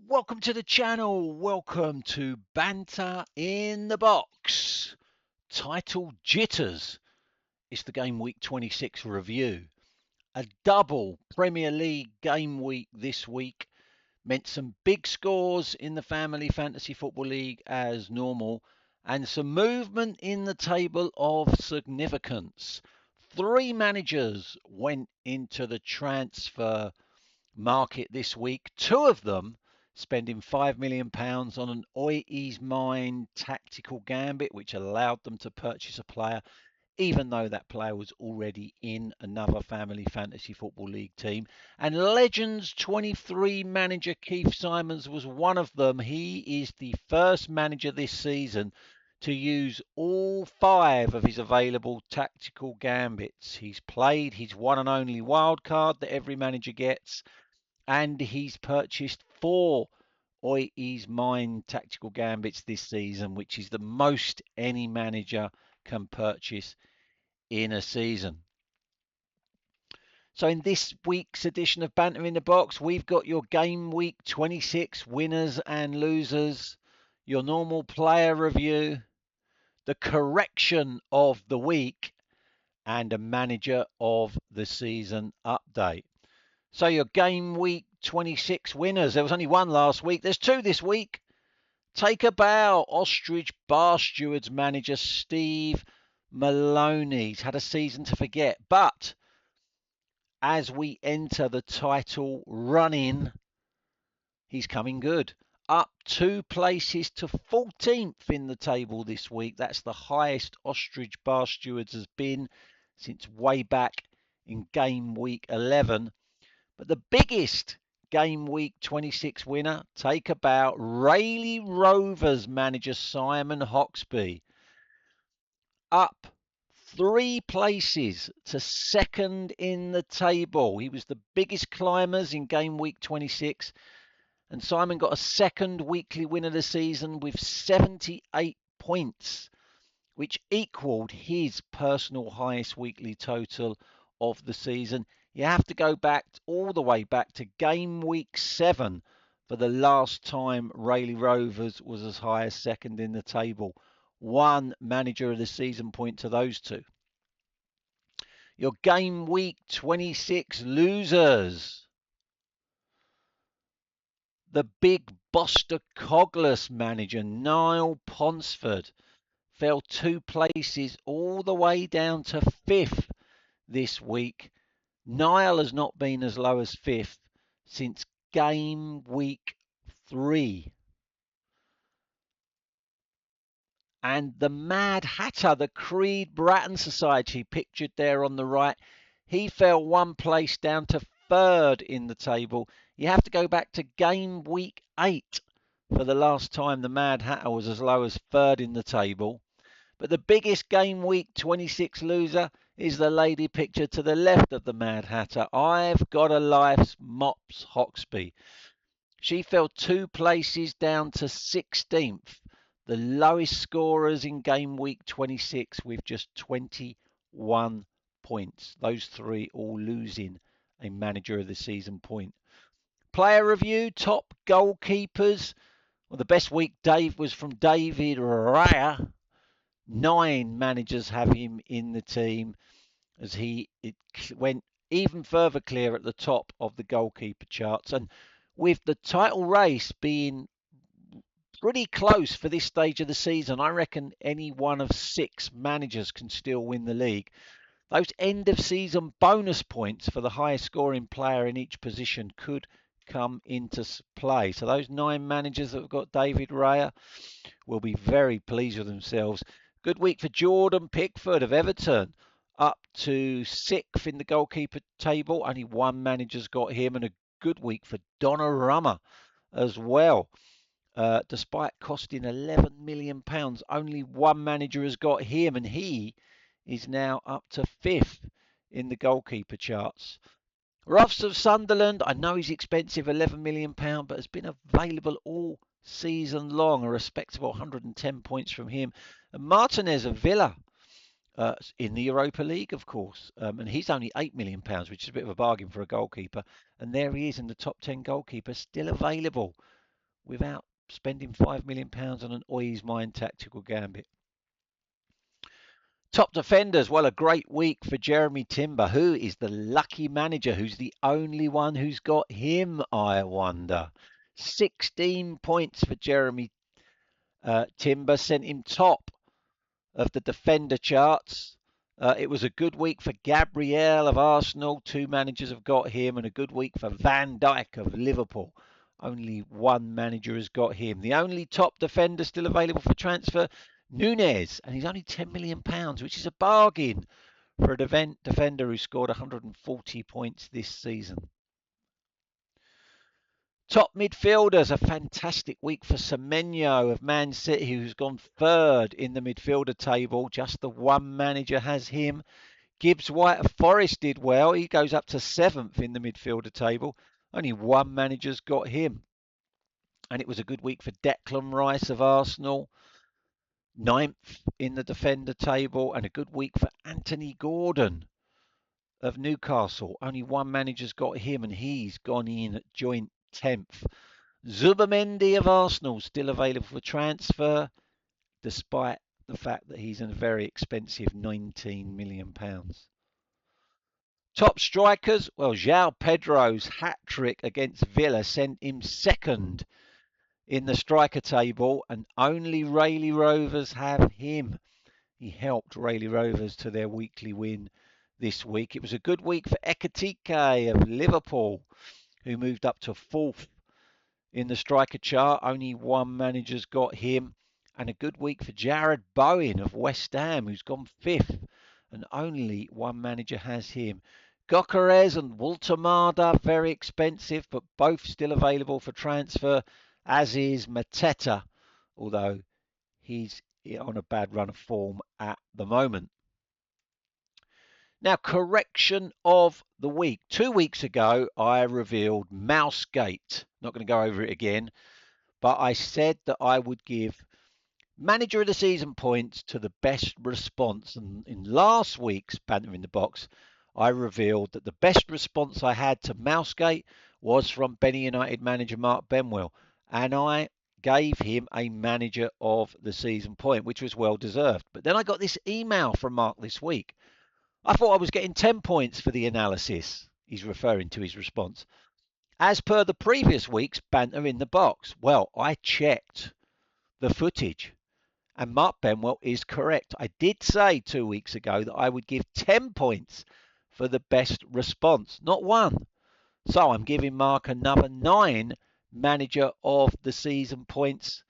Welcome to the channel. Welcome to Banter in the Box. Titled Jitters. It's the Game Week 26 review. A double Premier League game week this week meant some big scores in the Family Fantasy Football League as normal and some movement in the table of significance. Three managers went into the transfer market this week. Two of them spending £5 million on an Oi's Mind tactical gambit, which allowed them to purchase a player, even though that player was already in another Family Fantasy Football League team. And Legends 23 manager Keith Simons was one of them. He is the first manager this season to use all five of his available tactical gambits. He's played his one and only wild card that every manager gets, and he's purchased four Oi's Mind tactical gambits this season, which is the most any manager can purchase in a season. So in this week's edition of Banter in the Box, we've got your Game Week 26 winners and losers, your normal player review, the correction of the week, and a manager of the season update. So your Game Week 26 winners. There was only one last week. There's two this week. Take a bow. Ostrich Bar Stewards manager Steve Maloney's had a season to forget. But as we enter the title run-in, he's coming good. Up 2 places to 14th in the table this week. That's the highest Ostrich Bar Stewards has been since way back in Game Week 11. But the biggest Game Week 26 winner, take about Rayleigh Rovers manager Simon Hoxby. Up 3 places to second in the table. He was the biggest climbers in Game Week 26. And Simon got a second weekly win of the season with 78 points, which equaled his personal highest weekly total of the season. You have to go back all the way back to Game Week 7 for the last time Rayleigh Rovers was as high as second in the table. One manager of the season point to those two. Your Game Week 26 losers. The big Boster Cogless manager, Niall Ponsford, fell 2 places all the way down to 5th this week. Niall has not been as low as 5th since Game Week 3. And the Mad Hatter, the Creed Bratton Society, pictured there on the right, he fell 1 place down to 3rd in the table. You have to go back to Game Week 8 for the last time the Mad Hatter was as low as 3rd in the table. But the biggest Game Week 26 loser is the lady pictured to the left of the Mad Hatter. I've got a life's Mops Hoxby. She fell 2 places down to 16th, the lowest scorers in Game Week 26 with just 21 points. Those three all losing a manager of the season point. Player review, top goalkeepers. Well, the best week Dave was from David Raya. 9 managers have him in the team as it went even further clear at the top of the goalkeeper charts. And with the title race being pretty close for this stage of the season, I reckon any one of 6 managers can still win the league. Those end of season bonus points for the highest scoring player in each position could come into play. So those 9 managers that have got David Raya will be very pleased with themselves. Good week for Jordan Pickford of Everton, up to 6th in the goalkeeper table. Only one manager's got him, and a good week for Donnarumma as well. Despite costing £11 million, only one manager has got him, and he is now up to 5th in the goalkeeper charts. Ruffs of Sunderland, I know he's expensive, £11 million, but has been available all season long. A respectable 110 points from him. And Martinez of Villa in the Europa League, of course. And he's only £8 million, which is a bit of a bargain for a goalkeeper. And there he is in the top 10 goalkeepers, still available without spending £5 million on an Oy's Mind tactical gambit. Top defenders, well, a great week for Jeremy Timber. Who is the lucky manager? Who's the only one who's got him, I wonder? 16 points for Jeremy Timber, sent him top of the defender charts. It was a good week for Gabriel of Arsenal. Two managers have got him, and a good week for Van Dijk of Liverpool. Only one manager has got him. The only top defender still available for transfer, Nunez, and he's only £10 million, which is a bargain for a defender who scored 140 points this season. Top midfielders, a fantastic week for Semenyo of Man City, who's gone third in the midfielder table. Just the one manager has him. Gibbs White of Forest did well. He goes up to seventh in the midfielder table. Only one manager's got him. And it was a good week for Declan Rice of Arsenal, ninth in the defender table. And a good week for Anthony Gordon of Newcastle. Only one manager's got him, and he's gone in at joint 10th. Zubamendi of Arsenal still available for transfer, despite the fact that he's a very expensive £19 million. Top strikers, well, João Pedro's hat-trick against Villa sent him second in the striker table, and only Rayleigh Rovers have him. He helped Rayleigh Rovers to their weekly win this week. It was a good week for Ekitike of Liverpool, who moved up to fourth in the striker chart. Only one manager's got him. And a good week for Jared Bowen of West Ham, who's gone fifth, and only one manager has him. Gokares and Waltemada, very expensive, but both still available for transfer, as is Mateta, although he's on a bad run of form at the moment. Now, correction of the week. 2 weeks ago, I revealed Mousegate. Not going to go over it again, but I said that I would give manager of the season points to the best response. And in last week's Banter in the Box, I revealed that the best response I had to Mousegate was from Benny United manager Mark Benwell. And I gave him a manager of the season point, which was well deserved. But then I got this email from Mark this week. I thought I was getting 10 points for the analysis. He's referring to his response. As per the previous week's Banter in the Box. Well, I checked the footage, and Mark Benwell is correct. I did say 2 weeks ago that I would give 10 points for the best response, not one. So I'm giving Mark another 9 manager of the season points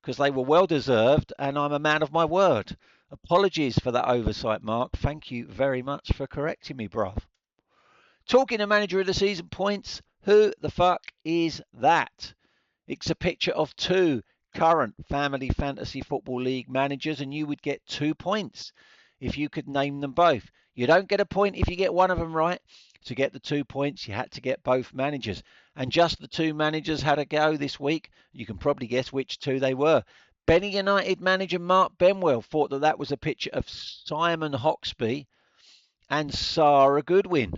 because they were well deserved, and I'm a man of my word. Apologies for that oversight, Mark. Thank you very much for correcting me, bruv. Talking of manager of the season points, who the fuck is that? It's a picture of 2 current Family Fantasy Football League managers, and you would get 2 points if you could name them both. You don't get a point if you get one of them right. To get the 2 points, you had to get both managers. And just the 2 managers had a go this week. You can probably guess which 2 they were. Benny United manager Mark Benwell thought that that was a picture of Simon Hoxby and Sarah Goodwin.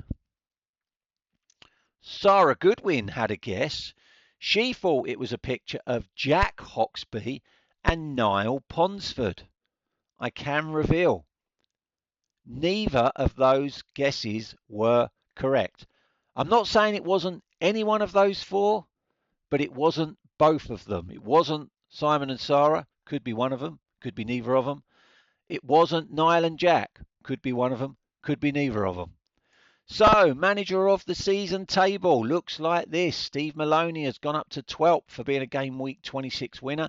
Sarah Goodwin had a guess. She thought it was a picture of Jack Hoxby and Niall Ponsford. I can reveal, neither of those guesses were correct. I'm not saying it wasn't any one of those 4, but it wasn't both of them. It wasn't Simon and Sarah, could be one of them, could be neither of them. It wasn't Niall and Jack, could be one of them, could be neither of them. So, manager of the season table looks like this. Steve Maloney has gone up to 12th for being a game week 26 winner.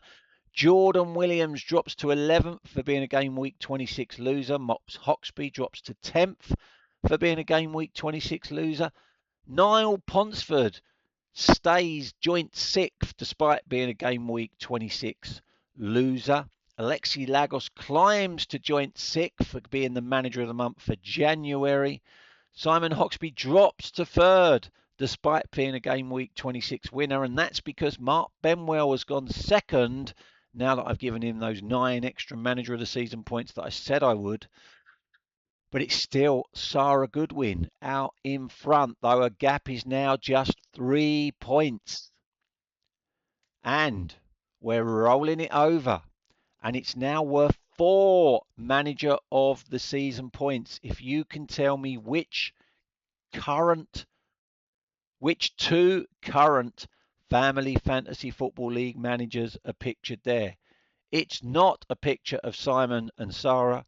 Jordan Williams drops to 11th for being a game week 26 loser. Mops Hoxby drops to 10th for being a game week 26 loser. Niall Ponsford stays joint 6th despite being a game week 26 loser. Alexi Lagos climbs to joint 6th for being the manager of the month for January. Simon Hoxby drops to 3rd despite being a game week 26 winner, and that's because Mark Benwell has gone 2nd now that I've given him those 9 extra manager of the season points that I said I would. But it's still Sarah Goodwin out in front, though a gap is now just 3 points. And we're rolling it over. And it's now worth 4 manager of the season points. If you can tell me which two current Family Fantasy Football League managers are pictured there. It's not a picture of Simon and Sarah.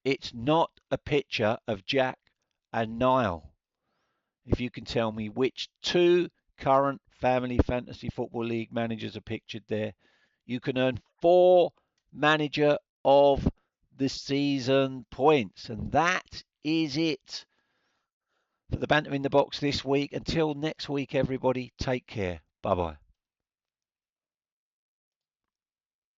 It's not a picture of Jack and Niall. If you can tell me which two current Family Fantasy Football League managers are pictured there, you can earn 4 manager of the season points. And that is it for the Banter in the Box this week. Until next week, everybody, take care. Bye bye.